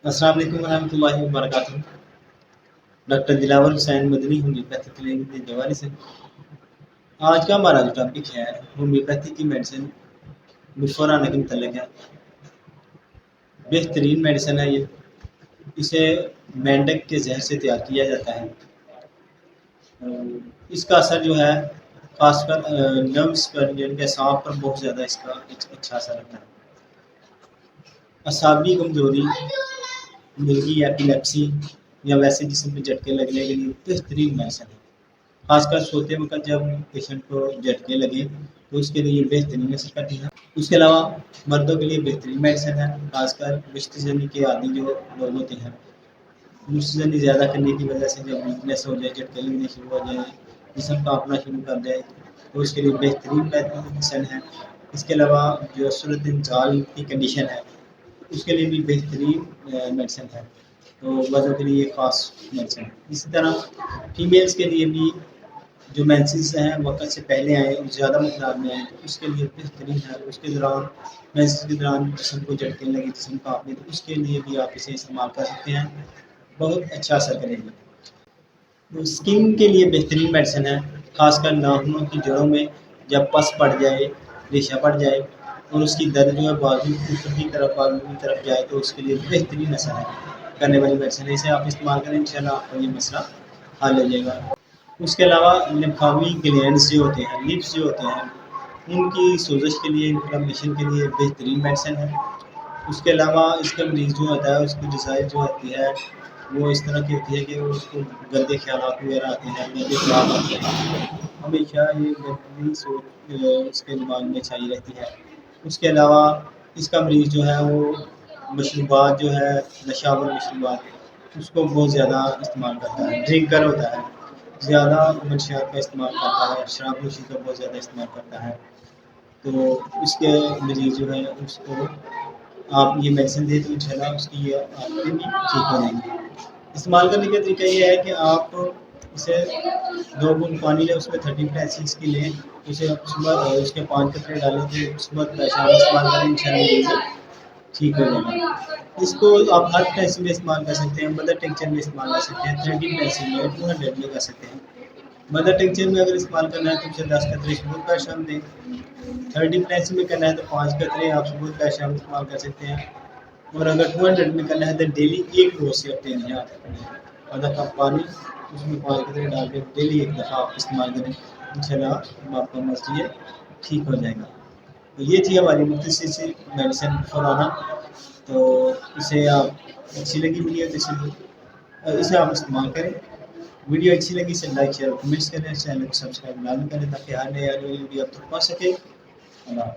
السلام علیکم ورحمۃ اللہ وبرکاتہ۔ ڈاکٹر دلاور حسین مدنی ہومیوپیتھی کلینک جواری سے آج کا ہمارا جو ٹاپک ہے ہومیوپیتھی کی میڈیسن بفور آنے کے متعلق ہے۔ بہترین میڈیسن ہے یہ، اسے مینڈک کے زہر سے تیار کیا جاتا ہے۔ اس کا اثر جو ہے خاص کر نروس پر یعنی کہ اعصاب پر بہت زیادہ اس کا اچھا اثر رہتا ہے۔ اعصابی کمزوری، مرگی ایپیلیپسی یا ویسے جسم پہ جھٹکے لگنے کے لیے بہترین میڈیسن ہے۔ خاص کر سوتے وقت جب پیشنٹ کو جھٹکے لگے تو اس کے لیے بہترین اثر کرتی ہے۔ اس کے علاوہ مردوں کے لیے بہترین میڈیسن ہے، خاص کر مشت زنی کے عادی جو لوگ ہوتے ہیں۔ مشت زنی زیادہ کرنے کی وجہ سے جب ویکنیس ہو جائے، جھٹکے لگنے شروع ہو جائے، جسم کانپنا شروع کر جائے تو اس کے لیے بہترین میڈیسن ہے۔ اس کے علاوہ جو صورت انزال کی کنڈیشن ہے اس کے لیے بھی بہترین میڈیسن ہے، تو مردوں کے لیے خاص میڈیسن ہے۔ اسی طرح فیمیلز کے لیے بھی جو مینسز ہیں وقت سے پہلے آئیں اور زیادہ مقدار میں آئیں تو اس کے لیے بہترین ہے۔ اس کے دوران مینسز کے دوران جسم کو جھٹکے لگے، جسم کانپنے، تو اس کے لیے بھی آپ اسے استعمال کر سکتے ہیں، بہت اچھا اثر کرے گی۔ اسکن کے لیے بہترین میڈیسن ہے، خاص کر ناخنوں کی جڑوں میں جب پس پڑ جائے، ریشہ پڑ جائے اور اس کی درد جو ہے بازو کی طرف جائے تو اس کے لیے بہترین اثر ہے کرنے والی میڈیسن ہے۔ اسے آپ استعمال کریں، انشاءاللہ آپ کا یہ مسئلہ حل ہو جائے گا۔ اس کے علاوہ لمفاوی گلینڈز جو ہوتے ہیں، لپس جو ہوتے ہیں، ان کی سوزش کے لیے، انفلمیشن کے لیے بہترین میڈیسن ہے۔ اس کے علاوہ اس کا مریض جو ہوتا ہے اس کی ڈیزائر جو ہوتی ہے وہ اس طرح کی ہوتی ہے کہ اس کو گندے خیالات وغیرہ آتے ہیں، گندے خیال آتے ہیں، ہمیشہ یہ گندی سوچ اس کے دماغ میں چھائی رہتی ہے۔ اس کے علاوہ اس کا مریض جو ہے وہ مشروبات جو ہے، نشاور مشروبات، اس کو بہت زیادہ استعمال کرتا ہے، ڈرنکر ہوتا ہے، زیادہ منشیات کا استعمال کرتا ہے، شراب نوشی کا بہت زیادہ استعمال کرتا ہے، تو اس کے مریض جو ہے اس کو آپ یہ میڈیسن دیں تو انشاءاللہ اس کی یہ عادتیں بھی ٹھیک ہو جائیں گی۔ استعمال کرنے کا طریقہ یہ ہے کہ آپ اسے 2 بوند پانی لیں، اس میں 30 پینسلس کی لیں، اسے صبح اس کے 5 قطرے ڈالیں تو صبح شام استعمال کریں، انشاءاللہ ٹھیک ہو جائے گا۔ اس کو آپ ہر پینسل میں استعمال کر سکتے ہیں، مدر ٹنکچر میں استعمال کر سکتے ہیں، 30 پینسل میں 200 میں کر سکتے ہیں۔ مدر ٹنکچر میں اگر استعمال کرنا ہے تو اسے 10 قطرے صبح کا شام دیں، 30 پینسل میں کرنا ہے تو 5 قطرے آپ صبح کا شام استعمال کر سکتے ہیں، اور اگر 200 میں کرنا ہے تو ڈیلی ایک ڈوز سے اپنے ہیں آدھا کپ پانی اس میں 5 قطرے ڈال کے ڈیلی ایک دفعہ آپ استعمال کریں، انشاءاللہ آپ کا مسئلہ ٹھیک ہو جائے گا۔ تو یہ تھی ہماری مختصر سی میڈیسن فورانا، تو اسے آپ اچھی لگی ویڈیو تو اسے آپ استعمال کریں۔ ویڈیو اچھی لگی اسے لائک شیئر اور کمنٹس کریں، چینل کو سبسکرائب لازمی کریں تاکہ ہر نئی ویڈیو آپ تک پہنچ سکے۔ اللہ